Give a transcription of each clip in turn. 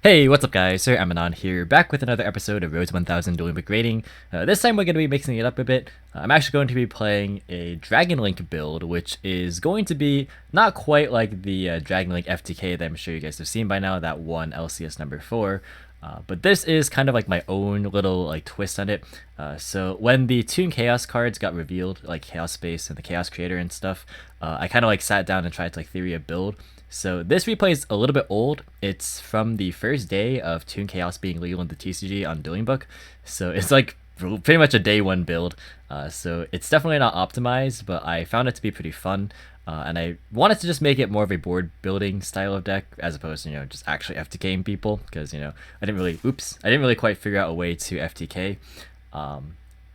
Hey, what's up guys, Sir Emanon here, back with another episode of Rose 1000 DuelingBook Rating. This time we're going to be mixing it up a bit. I'm actually going to be playing a Dragon Link build, which is going to be not quite like the Dragon Link FTK that I'm sure you guys have seen by now, that one LCS number 4. But this is kind of like my own little like twist on it. So when the Toon Chaos cards got revealed, like Chaos Space and the Chaos Creator and stuff, I kind of like sat down and tried to like theory a build. So this replay is a little bit old. It's from the first day of Toon Chaos being legal in the TCG on DuelingBook. So it's like pretty much a day one build. So it's definitely not optimized, but I found it to be pretty fun. And I wanted to just make it more of a board building style of deck as opposed to, just actually FTKing people, because, I didn't really quite figure out a way to FTK.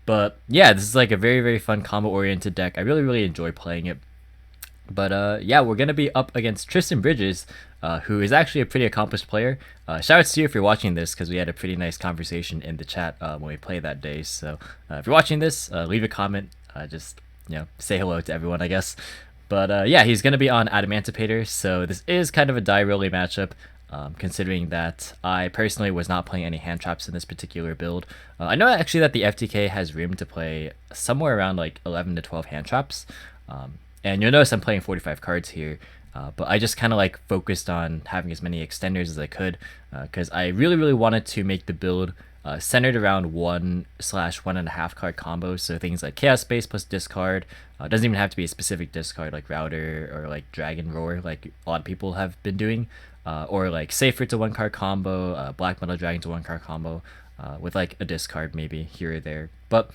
But yeah, this is like a very, very fun combo oriented deck. I really enjoy playing it. But yeah, we're going to be up against Tristan Bridges, who is actually a pretty accomplished player. Shout out to you if you're watching this, because we had a pretty nice conversation in the chat when we played that day. So if you're watching this, leave a comment. Just, say hello to everyone, I guess. But yeah, he's going to be on Adamancipator, so this is kind of a die rolly matchup, considering that I personally was not playing any hand traps in this particular build. I know actually that the FTK has room to play somewhere around like 11 to 12 hand traps. And you'll notice I'm playing 45 cards here, but I just kind of like focused on having as many extenders as I could, because I really wanted to make the build centered around 1/1.5 card combos. So things like Chaos Space plus discard. Doesn't even have to be a specific discard like Router or like Dragon Roar, like a lot of people have been doing, or like Safer to 1 card combo, Black Metal Dragon to 1 card combo, with like a discard maybe here or there. But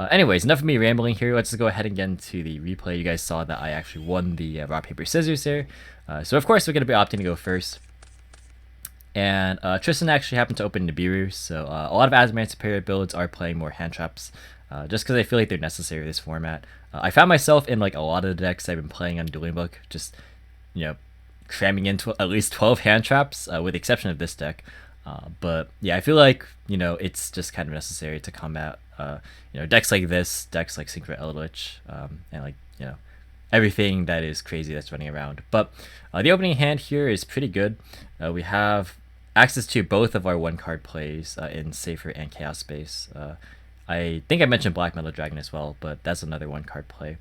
anyways, enough of me rambling here. Let's just go ahead and get into the replay. You guys saw that I actually won the rock, paper, scissors here. So of course we're going to be opting to go first. And Tristan actually happened to open Nibiru, so a lot of Adamancipator builds are playing more hand traps, just because I feel like they're necessary in this format. I found myself in like a lot of the decks I've been playing on DuelingBook, just, cramming into at least 12 hand traps, with the exception of this deck. But yeah, I feel like, it's just kind of necessary to combat, decks like this, decks like Synchro Eldritch, and like, everything that is crazy that's running around. But the opening hand here is pretty good. We have access to both of our 1-card plays in Safer and Chaos Space. I think I mentioned Black Metal Dragon as well, but that's another 1-card play.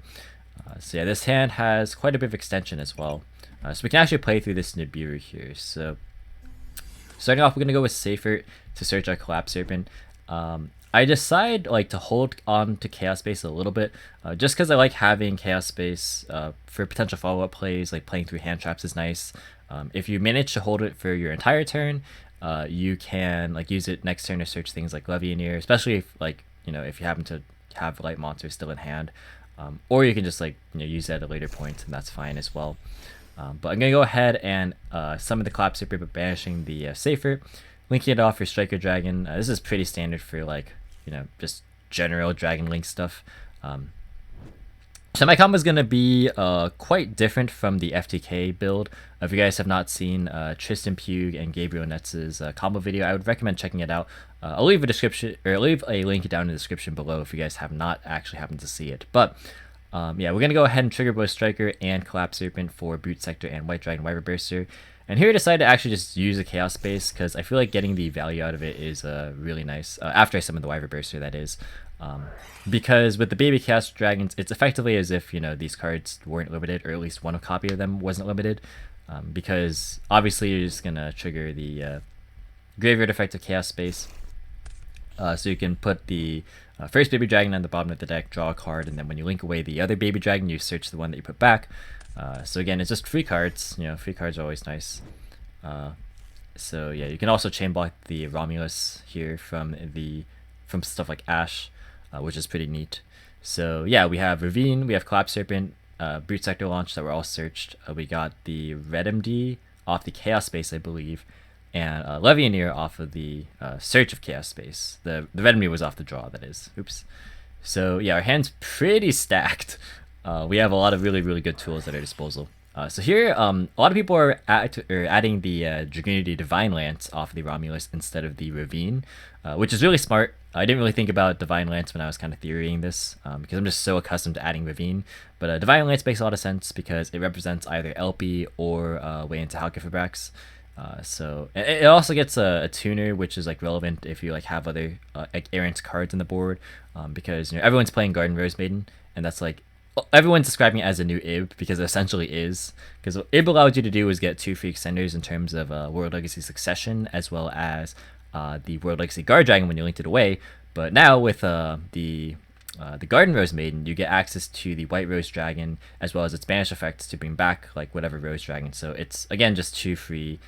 So yeah, this hand has quite a bit of extension as well. So we can actually play through this Nibiru here. So starting off, we're going to go with Safer to search our Collapse Serpent. I decide like to hold on to Chaos Space a little bit, just because I like having Chaos Space for potential follow-up plays, like playing through hand traps is nice. If you manage to hold it for your entire turn, you can like use it next turn to search things like Levianeer, especially if like, if you happen to have light monsters still in hand, or you can just like, use it at a later point, and that's fine as well. But I'm gonna go ahead and summon the Collapse Serpent, but banishing the Safer, linking it off for Striker Dragon. This is pretty standard for like, just general Dragon Link stuff. So my combo is going to be quite different from the FTK build. If you guys have not seen Tristan Pugh and Gabriel Netz's combo video, I would recommend checking it out. I'll leave a link down in the description below if you guys have not actually happened to see it. But yeah, we're going to go ahead and trigger both Striker and Collapse Serpent for Brute Sector and White Dragon Wyvern Burster. And here I decided to actually just use a Chaos Space, because I feel like getting the value out of it is really nice. After I summon the Wyvern Burster, that is. Because with the Baby Chaos Dragons, it's effectively as if, these cards weren't limited, or at least one copy of them wasn't limited. Because obviously you're just going to trigger the Graveyard effect of Chaos Space. So you can put the first Baby Dragon on the bottom of the deck, draw a card, and then when you link away the other Baby Dragon, you search the one that you put back. So again, it's just free cards. Free cards are always nice. So yeah, you can also chain block the Romulus here from stuff like Ash, which is pretty neat. So yeah, we have Ravine, we have Collapse Serpent, Brute Sector launch that were all searched. We got the Red MD off the Chaos Space, I believe, and Levianeer off of the search of Chaos Space. The Red MD was off the draw, that is. Oops. So yeah, our hand's pretty stacked. We have a lot of really good tools at our disposal. So here, a lot of people are adding the Dragunity Divine Lance off the Romulus instead of the Ravine, which is really smart. I didn't really think about Divine Lance when I was kind of theorying this, because I'm just so accustomed to adding Ravine. But Divine Lance makes a lot of sense because it represents either LP or way into Halqifibrax. So it also gets a tuner, which is like relevant if you like have other like errant cards on the board, because everyone's playing Garden Rose Maiden, and that's like everyone's describing it as a new IB because it essentially is. Because what IB allowed you to do is get 2 free extenders in terms of World Legacy Succession as well as the World Legacy Guard Dragon when you linked it away. But now with the Garden Rose Maiden, you get access to the White Rose Dragon as well as its banish effects to bring back like whatever Rose Dragon. So it's again just two free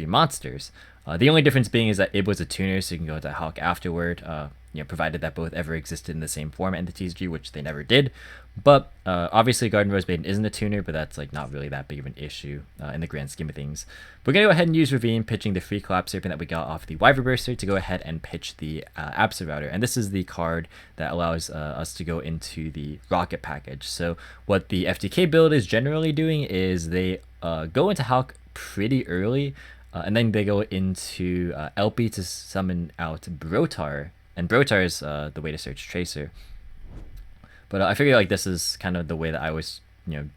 monsters. The only difference being is that IB was a tuner, so you can go to Hulk afterward. Provided that both ever existed in the same form in the TCG, which they never did. But obviously, Garden Rose Maiden isn't a tuner, but that's like not really that big of an issue in the grand scheme of things. We're gonna go ahead and use Ravine, pitching the free Collapse Serpent that we got off the Wyvern Burster to go ahead and pitch the Absa Router, and this is the card that allows us to go into the Rocket package. So what the FTK build is generally doing is they go into Hulk pretty early, and then they go into LP to summon out Brotar. And Brotar is the way to search Tracer. But I figure like this is kind of the way that I was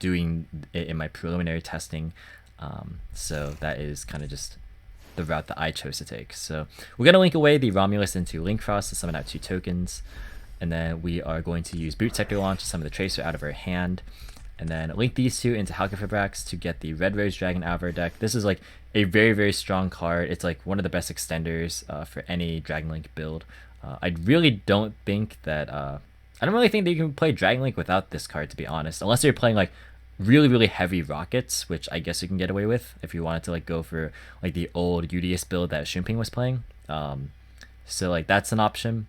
doing it in my preliminary testing. So that is kind of just the route that I chose to take. So we're going to link away the Romulus into Link Cross to summon out 2 tokens. And then we are going to use Boot Sector Launch to summon the Tracer out of our hand. And then link these 2 into Halqifibrax to get the Red Rose Dragon out of our deck. This is like a very, very strong card. It's like one of the best extenders for any Dragon Link build. I really don't think that I don't really think that you can play Dragon Link without this card, to be honest, unless you're playing like really, really heavy rockets, which I guess you can get away with if you wanted to like go for like the old UDS build that Shumping was playing. So like that's an option.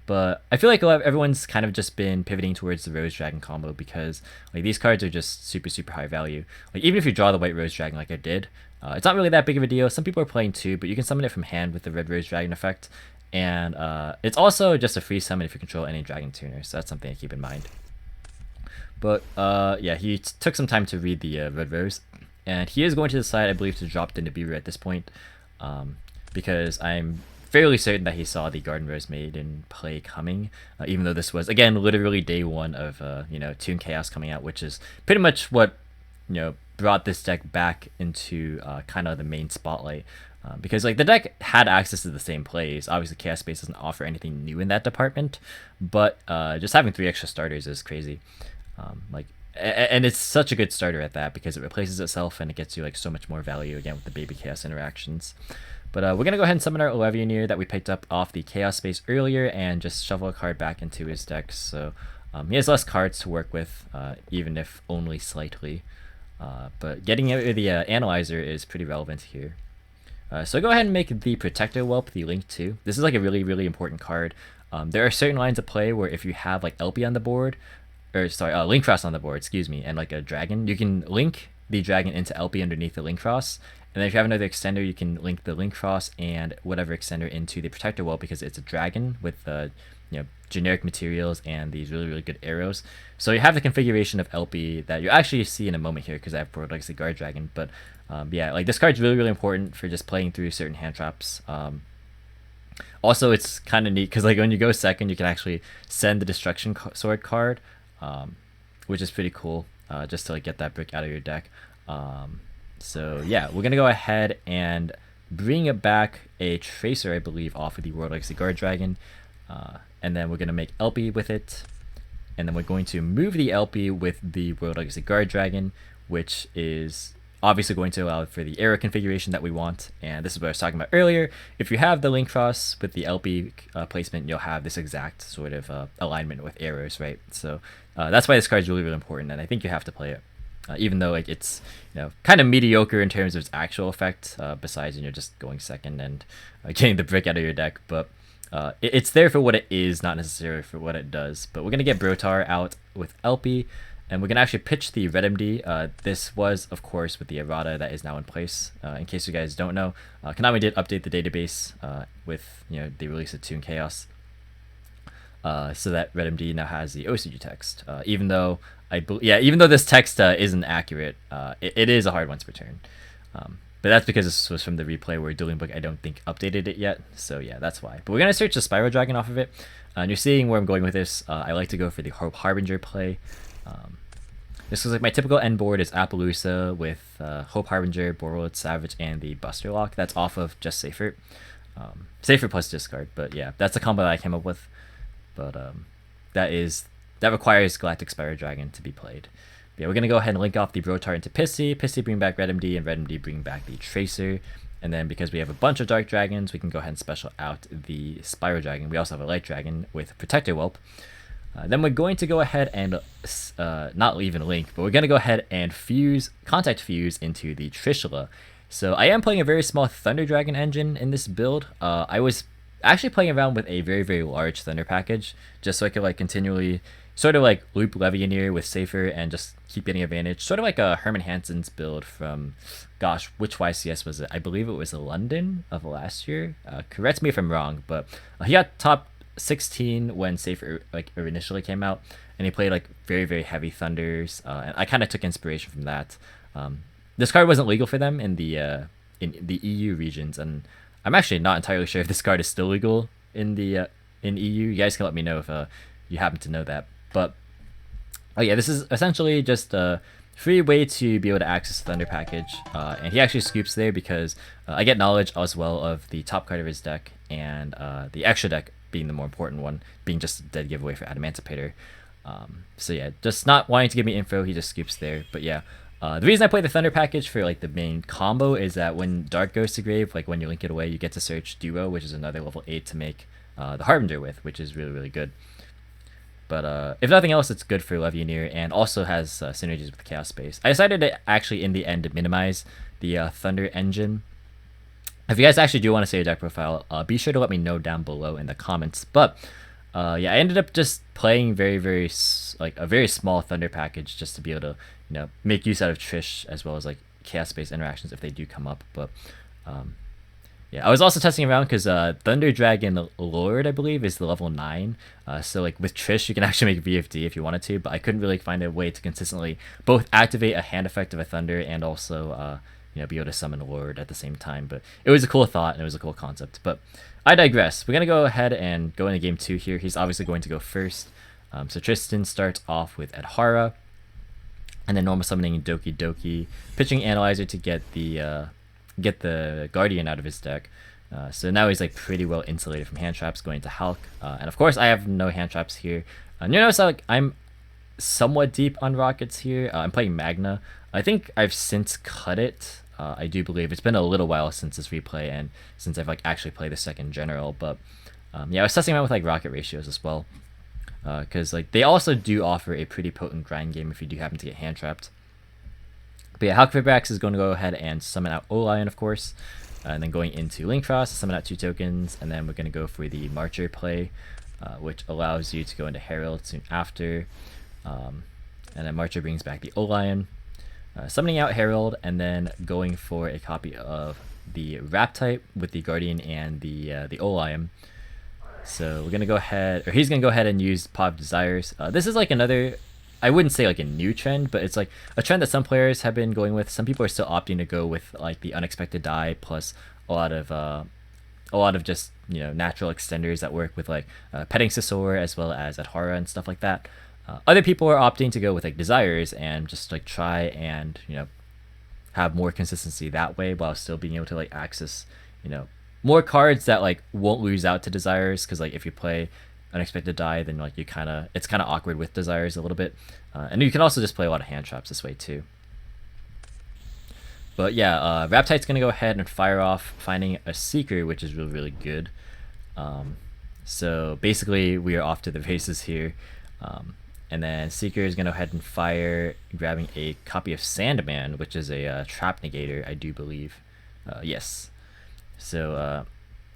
But I feel like everyone's kind of just been pivoting towards the Rose Dragon combo because like these cards are just super, super high value. Like even if you draw the White Rose Dragon like I did, it's not really that big of a deal. Some people are playing 2, but you can summon it from hand with the Red Rose Dragon effect. And it's also just a free summon if you control any Dragon Tuner, so that's something to keep in mind. But yeah, he took some time to read the Red Rose, and he is going to decide, I believe, to drop the Nibiru at this point, because I'm fairly certain that he saw the Garden Rose Maiden play coming, even though this was, again, literally day 1 of Toon Chaos coming out, which is pretty much what brought this deck back into kind of the main spotlight. Because like the deck had access to the same plays. Obviously, Chaos Space doesn't offer anything new in that department, but just having 3 extra starters is crazy. And it's such a good starter at that because it replaces itself and it gets you like so much more value again with the Baby Chaos interactions. But we're gonna go ahead and summon our Olivioneer that we picked up off the Chaos Space earlier and just shuffle a card back into his deck. So he has less cards to work with, even if only slightly. But getting the Analyzer is pretty relevant here. So go ahead and make the Protector Whelp the Link 2. This is like a really, really important card. There are certain lines of play where if you have like LP on the board, or sorry, Link Cross on the board, excuse me, and like a dragon, you can link the dragon into LP underneath the Link Cross. And then if you have another extender, you can link the Link Cross and whatever extender into the Protector Whelp because it's a dragon with generic materials and these really, really good arrows. So you have the configuration of LP that you actually see in a moment here because I have World Legacy Guard Dragon, but yeah, like this card's really, really important for just playing through certain hand traps. Also, it's kind of neat because like when you go second, you can actually send the Destruction Sword card, which is pretty cool, just to like get that brick out of your deck. So yeah, we're gonna go ahead and bring it back a Tracer, I believe, off of the World Legacy Guard Dragon, and then we're gonna make LP with it, and then we're going to move the LP with the World Legacy Guard Dragon, which is obviously going to allow for the arrow configuration that we want. And this is what I was talking about earlier. If you have the Link Cross with the LP placement, you'll have this exact sort of alignment with arrows, right? So that's why this card is really, really important, and I think you have to play it. Even though like it's kind of mediocre in terms of its actual effect, besides just going second and getting the brick out of your deck, but it's there for what it is, not necessarily for what it does. But we're gonna get Brotar out with LP, and we're gonna actually pitch the Red MD. This was, of course, with the errata that is now in place. In case you guys don't know, Konami did update the database with the release of Toon Chaos, so that Red MD now has the OCG text. Even though even though this text isn't accurate, it is a hard one to return. But that's because this was from the replay where DuelingBook I don't think updated it yet. So yeah, that's why. But we're gonna search the Spiral Dragon off of it. And you're seeing where I'm going with this. I like to go for the Hope Harbinger play. This is like my typical end board is Appaloosa with Hope Harbinger, Borrowed Savage, and the Buster Lock. That's off of just Safer. Safer plus discard, but yeah, that's the combo that I came up with. But that requires Galactic Spyro Dragon to be played. But yeah, we're gonna go ahead and link off the Brotar into Pissy. Pissy bring back Red MD, and Red MD bring back the Tracer. And then because we have a bunch of Dark Dragons, we can go ahead and special out the Spyro Dragon. We also have a Light Dragon with Protector Whelp. Then we're going to go ahead and not even link, but we're gonna go ahead and contact fuse into the Trishula. So I am playing a very small Thunder Dragon engine in this build. I was actually playing around with a very, very large Thunder package, just so I could like continually sort of like loop Levianeer with Safer and just keep getting advantage. Sort of like a Herman Hansen's build from, gosh, which YCS was it? I believe it was London of last year. Correct me if I'm wrong, but he got top 16 when Safer like initially came out, and he played like very, very heavy Thunders, and I kind of took inspiration from that. This card wasn't legal for them in the EU regions, and I'm actually not entirely sure if this card is still legal in the in EU. You guys can let me know if you happen to know that. But oh yeah, this is essentially just a free way to be able to access the Thunder package, and he actually scoops there because I get knowledge as well of the top card of his deck, and the extra deck being the more important one, being just a dead giveaway for Adamancipator. So yeah, just not wanting to give me info, he just scoops there. But yeah, the reason I play the Thunder package for like the main combo is that when Dark goes to grave, like when you link it away, you get to search Duo, which is another level 8 to make the Harbinger with, which is really, really good. But if nothing else, it's good for Levianeer and also has synergies with Chaos Space. I decided to actually, in the end, to minimize the Thunder engine. If you guys actually do want to see a deck profile, be sure to let me know down below in the comments. But yeah, I ended up just playing very, very like a very small Thunder package just to be able to, you know, make use out of Trish as well as like Chaos Space interactions if they do come up. But yeah, I was also testing around because Thunder Dragon Lord, I believe, is the level 9. So like with Trish, you can actually make VFD if you wanted to, but I couldn't really find a way to consistently both activate a hand effect of a Thunder and also you know, be able to summon Lord at the same time. But it was a cool thought and it was a cool concept. But I digress. We're gonna go ahead and go into game 2 here. He's obviously going to go first. So Tristan starts off with Adhara, and then normal summoning Doki Doki, pitching Analyzer to get the Guardian out of his deck. So now he's like pretty well insulated from hand traps, going to Hulk. And of course I have no hand traps here. You notice like I'm somewhat deep on Rockets here. I'm playing Magna. I think I've since cut it. I do believe it's been a little while since this replay and since I've like actually played the second general. But yeah, I was testing around with like rocket ratios as well, because like they also do offer a pretty potent grind game if you do happen to get hand trapped. But yeah, Hulk Vibrax is going to go ahead and summon out Olion, of course, and then going into Link Frost, summon out 2 tokens, and then we're going to go for the Marcher play, which allows you to go into Herald soon after, and then Marcher brings back the Olion, summoning out Herald, and then going for a copy of the Rap type with the Guardian and the Olion. So we're going to go ahead, or he's going to go ahead and use Pop Desires. This is like another, I wouldn't say like a new trend, but it's like a trend that some players have been going with. Some people are still opting to go with like the Unexpected Die plus a lot of just, you know, natural extenders that work with like Petting Sisor as well as Adhara and stuff like that. Other people are opting to go with like Desires and just like try and, you know, have more consistency that way while still being able to like access, you know, more cards that like won't lose out to Desires, because like if you play Unexpected Die, then like it's kind of awkward with Desires a little bit, and you can also just play a lot of hand traps this way too. But yeah, Raptite's gonna go ahead and fire off, finding a Seeker, which is really, really good. So basically we are off to the races here, and then Seeker is gonna go ahead and fire, grabbing a copy of Sandman, which is a trap negator, I do believe. Yes. So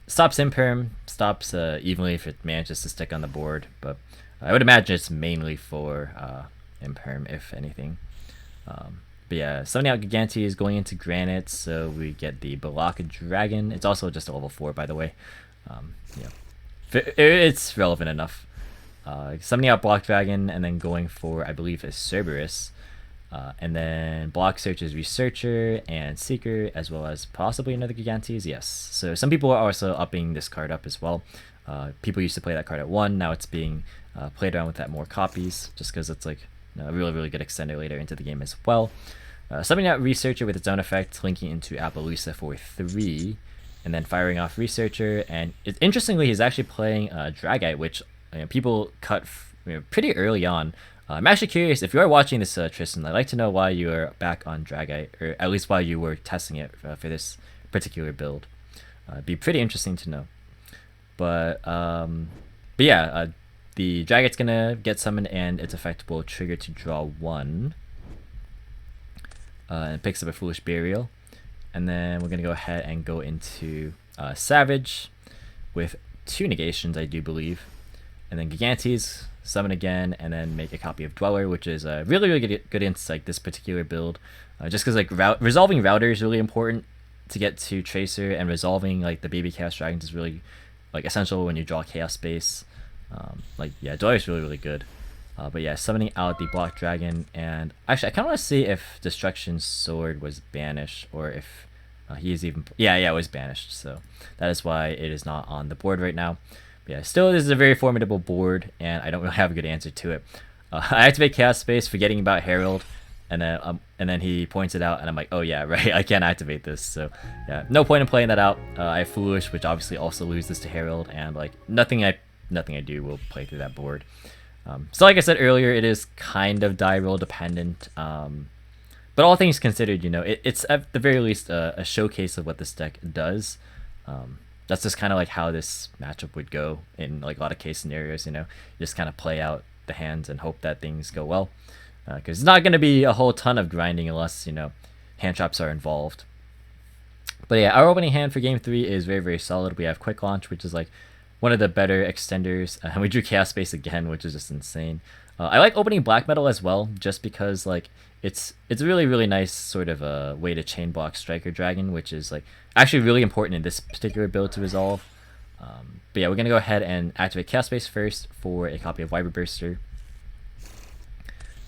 stops Imperm, stops evenly if it manages to stick on the board, but I would imagine it's mainly for Imperm, if anything. But yeah, summoning out Giganti is going into Granite, so we get the Balaka Dragon. It's also just a level 4, by the way. Yeah, it's relevant enough. Summoning out Block Dragon, and then going for, I believe, a Cerberus. And then Block Search is Researcher and Seeker, as well as possibly another Gigantes. Yes, so some people are also upping this card up as well. People used to play that card at 1, now it's being played around with that more copies, just because it's like a really good extender later into the game as well. Summoning out Researcher with its own effect, linking into Appaloosa for 3, and then firing off Researcher. And interestingly, he's actually playing Dragite, which people cut pretty early on. I'm actually curious, if you are watching this, Tristan, I'd like to know why you are back on Dragite, or at least why you were testing it for this particular build. It'd be pretty interesting to know. But yeah, the Dragite's gonna get summoned, and its effect will trigger to draw 1. And it picks up a Foolish Burial. And then we're gonna go ahead and go into Savage with 2 negations, I do believe. And then Gigantes, summon again, and then make a copy of Dweller, which is really good in like this particular build. Just because like resolving Router is really important to get to Tracer, and resolving like the baby Chaos Dragons is really like essential when you draw Chaos Space. Like yeah, Dweller is really good. But yeah, summoning out the Block Dragon, and actually I kind of want to see if Destruction Sword was banished, or if he is even yeah it was banished. So that is why it is not on the board right now. Yeah, still, this is a very formidable board, and I don't really have a good answer to it. I activate Chaos Space, forgetting about Herald, and then he points it out, and I'm like, oh yeah, right, I can't activate this. So yeah, no point in playing that out. I have Foolish, which obviously also loses to Herald, and like nothing I do will play through that board. So like I said earlier, it is kind of die roll dependent. But all things considered, it's at the very least a showcase of what this deck does. That's just kind of like how this matchup would go in like a lot of case scenarios. You just kind of play out the hands and hope that things go well, because it's not going to be a whole ton of grinding unless hand traps are involved. But yeah, our opening hand for game 3 is very solid. We have Quick Launch, which is like one of the better extenders, and we drew Chaos Space again, which is just insane. I like opening Black Metal as well, just because like it's a really nice sort of a way to chain block Striker Dragon, which is like actually really important in this particular build to resolve. But yeah, we're gonna go ahead and activate Chaos Space first for a copy of Wyver Burster.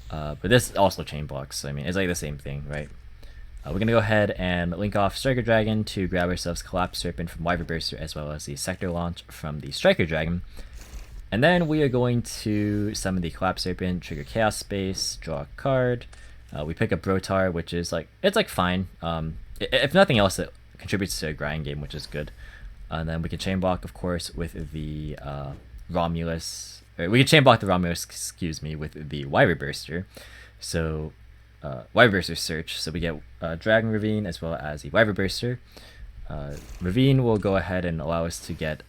But this also chain blocks, so I mean it's like the same thing, right? We're gonna go ahead and link off Striker Dragon to grab ourselves Collapse Serpent from Wyver Burster, as well as the Sector Launch from the Striker Dragon. And then we are going to summon the Collapse Serpent, trigger Chaos Space, draw a card. We pick up Brotar, which is like, it's like fine. If nothing else, it contributes to a grind game, which is good. And then we can chain block, of course, with the Romulus. Or we can chain block the Romulus, excuse me, with the Wyver Burster. So Wyver Burster search. So we get Dragon Ravine as well as the Wyver Burster. Ravine will go ahead and allow us to get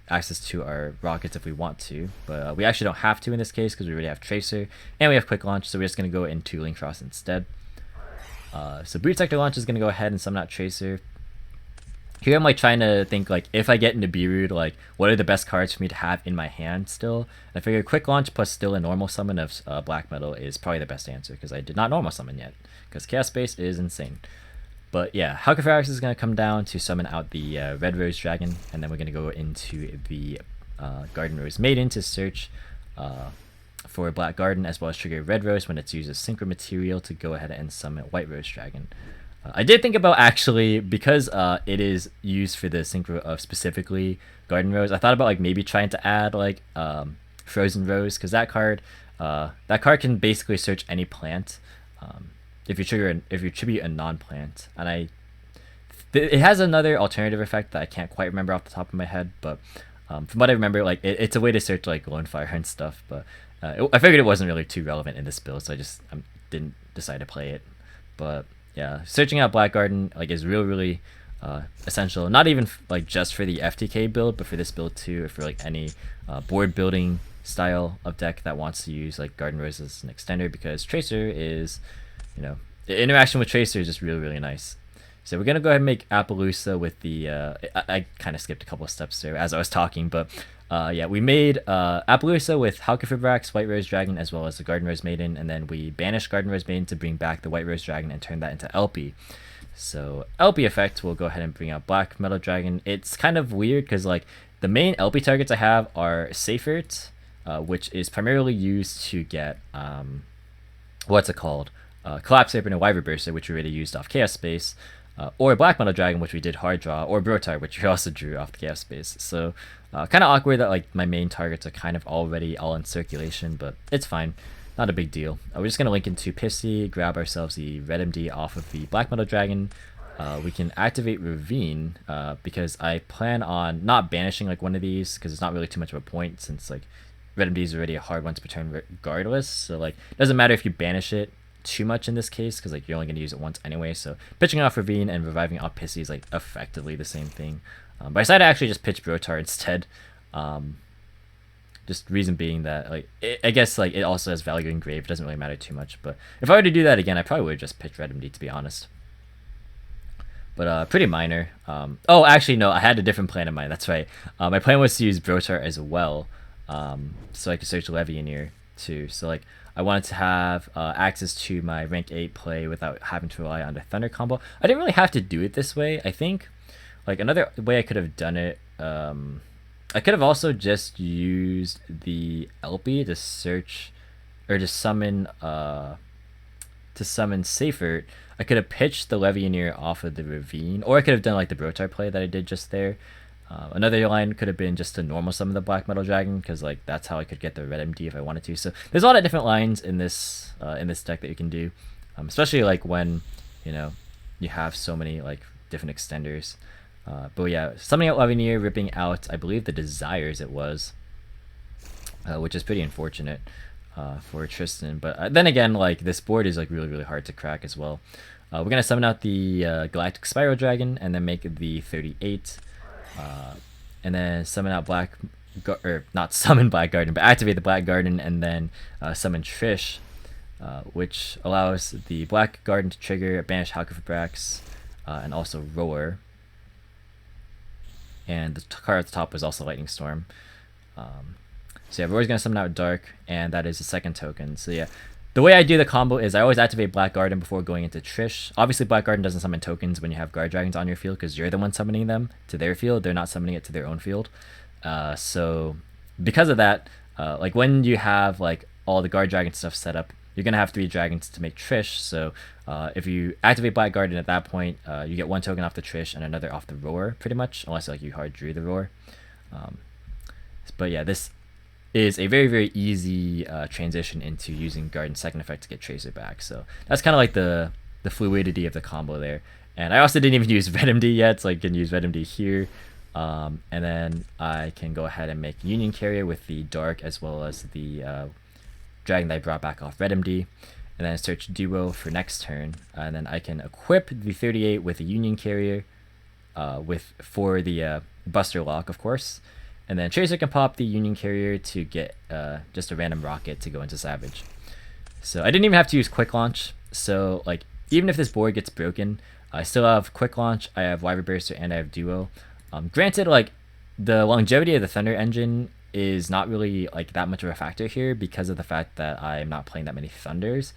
access to our rockets if we want to, but we actually don't have to in this case because we already have Tracer and we have Quick Launch, so we're just going to go into Link Cross instead. So Brute Sector Launch is going to go ahead and summon out Tracer. Here I'm like trying to think like if I get into Beeroot, like what are the best cards for me to have in my hand still. And I figure Quick Launch plus still a normal summon of Black Metal is probably the best answer, because I did not normal summon yet, because Chaos Space is insane. But yeah, Halqifibrax is going to come down to summon out the Red Rose Dragon, and then we're going to go into the Garden Rose Maiden to search for Black Garden, as well as trigger Red Rose when it's used as Synchro Material to go ahead and summon White Rose Dragon. I did think about actually, because it is used for the Synchro of specifically Garden Rose, I thought about like maybe trying to add like Frozen Rose, because that card can basically search any plant. If you tribute a non-plant, and it has another alternative effect that I can't quite remember off the top of my head, but from what I remember, like it's a way to search like Glowfire and stuff. But I figured it wasn't really too relevant in this build, so I just didn't decide to play it. But yeah, searching out Black Garden like is really essential. Not even like just for the FTK build, but for this build too, or for like any board building style of deck that wants to use like Garden Rose as an extender, because Tracer is, the interaction with Tracer is just really nice. So we're gonna go ahead and make Appaloosa with the I kind of skipped a couple of steps there as I was talking, but yeah, we made Appaloosa with Halqifibrax, White Rose Dragon, as well as the Garden Rose Maiden, and then we banished Garden Rose Maiden to bring back the White Rose Dragon and turn that into LP. So LP effect will go ahead and bring out Black Metal Dragon. It's kind of weird because like the main LP targets I have are Seifert, which is primarily used to get what's it called? Collapse Serpent and Wyver Burster, which we already used off Chaos Space, or Black Metal Dragon, which we did hard draw, or Brotar, which we also drew off the Chaos Space. So kind of awkward that like my main targets are kind of already all in circulation, but it's fine. not a big deal. We're just gonna link into Pissy, grab ourselves the red MD off of the black metal dragon. We can activate Ravine because I plan on not banishing like one of these because it's not really too much of a point since like red MD is already a hard one to return regardless. So like it doesn't matter if you banish it too much in this case because like you're only going to use it once anyway. So pitching off Ravine and reviving off Pissy is like effectively the same thing. But I decided to actually just pitch Brotar instead. Just reason being that like I guess like it also has value in grave. It doesn't really matter too much. But if I were to do that again, I probably would just pitch red MD to be honest. But pretty minor. Oh, actually no, I had a different plan in mind. That's right. My plan was to use Brotar as well, so I could search Levianeer too. So like I wanted to have access to my rank 8 play without having to rely on the Thunder combo. I didn't really have to do it this way. I think like another way I could have done it. I could have also just used the LP to search or to summon Seifert. I could have pitched the Levianeer off of the Ravine, or I could have done like the Brotar play that I did just there. Another line could have been just to normal summon the Black Metal Dragon, because like that's how I could get the red MD if I wanted to. So there's a lot of different lines in this deck that you can do, especially like when you have so many like different extenders. But yeah, summoning out Levianeer, ripping out I believe the Desires it was, which is pretty unfortunate for Tristan. But then again, like this board is like really hard to crack as well. We're gonna summon out the Galactic Spiral Dragon and then make the 38. And then summon out not summon Black Garden, but activate the Black Garden and then summon Trish, which allows the Black Garden to trigger, banish Halqifibrax, and also Roar. And the card at the top was also Lightning Storm. So yeah, Roar's gonna summon out Dark, and that is the second token. So yeah, the way I do the combo is I always activate Black Garden before going into Trish. Obviously, Black Garden doesn't summon tokens when you have Guard Dragons on your field because you're the one summoning them to their field. They're not summoning it to their own field. So because of that, like when you have like all the Guard Dragon stuff set up, you're gonna have 3 dragons to make Trish. So if you activate Black Garden at that point, you get 1 token off the Trish and another off the Roar, pretty much, unless like you hard drew the Roar. But yeah, this is a very easy transition into using Garden second effect to get Tracer back. So that's kind of like the fluidity of the combo there. And I also didn't even use Red MD yet, so I can use Red MD here. And then I can go ahead and make Union Carrier with the Dark as well as the Dragon that I brought back off Red MD. And then search Duo for next turn. And then I can equip the 38 with a Union Carrier for the Buster Lock, of course. And then Tracer can pop the Union Carrier to get just a random rocket to go into Savage. So I didn't even have to use Quick Launch. So like even if this board gets broken, I still have Quick Launch, I have Wyvern Burster, and I have Duo. Granted, like the longevity of the Thunder engine is not really like that much of a factor here because of the fact that I'm not playing that many Thunders.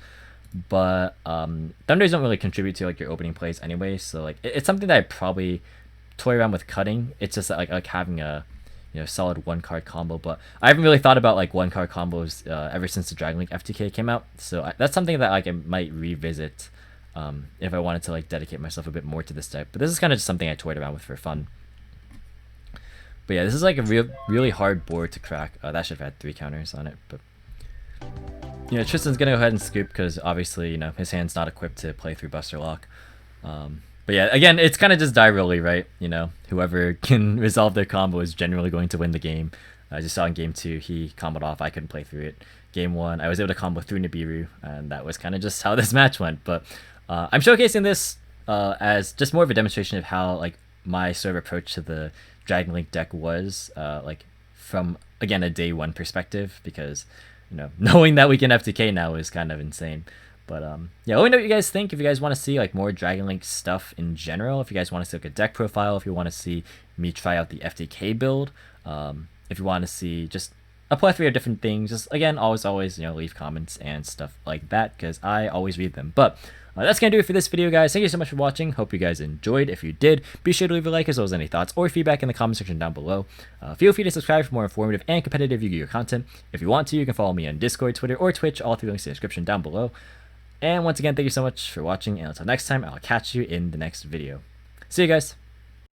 But Thunders don't really contribute to like your opening plays anyway. So like it's something that I probably toy around with cutting. It's just like having a solid 1-card combo, but I haven't really thought about like 1-card combos ever since the Dragon Link FTK came out. So that's something that like I might revisit if I wanted to like dedicate myself a bit more to this deck. But this is kind of just something I toyed around with for fun. But yeah, this is like a really hard board to crack. That should have had 3 counters on it, but Tristan's gonna go ahead and scoop because obviously his hand's not equipped to play through Buster Lock. But yeah, again, it's kind of just die rolly, right? Whoever can resolve their combo is generally going to win the game. As you saw in game 2, he comboed off. I couldn't play through it. Game 1, I was able to combo through Nibiru, and that was kind of just how this match went. But I'm showcasing this as just more of a demonstration of how like my sort of approach to the Dragon Link deck was, like from again a day 1 perspective, because knowing that we can FTK now is kind of insane. But yeah, let me know what you guys think. If you guys want to see like more Dragon Link stuff in general, if you guys want to see like a deck profile, if you want to see me try out the FTK build, if you want to see just a plethora of different things, just again, always leave comments and stuff like that because I always read them. But that's gonna do it for this video, guys. Thank you so much for watching. Hope you guys enjoyed. If you did, be sure to leave a like as well as any thoughts or feedback in the comment section down below. Feel free to subscribe for more informative and competitive Yu-Gi-Oh content. If you want to, you can follow me on Discord, Twitter, or Twitch. All 3 links in the description down below. And once again, thank you so much for watching, and until next time, I'll catch you in the next video. See you guys!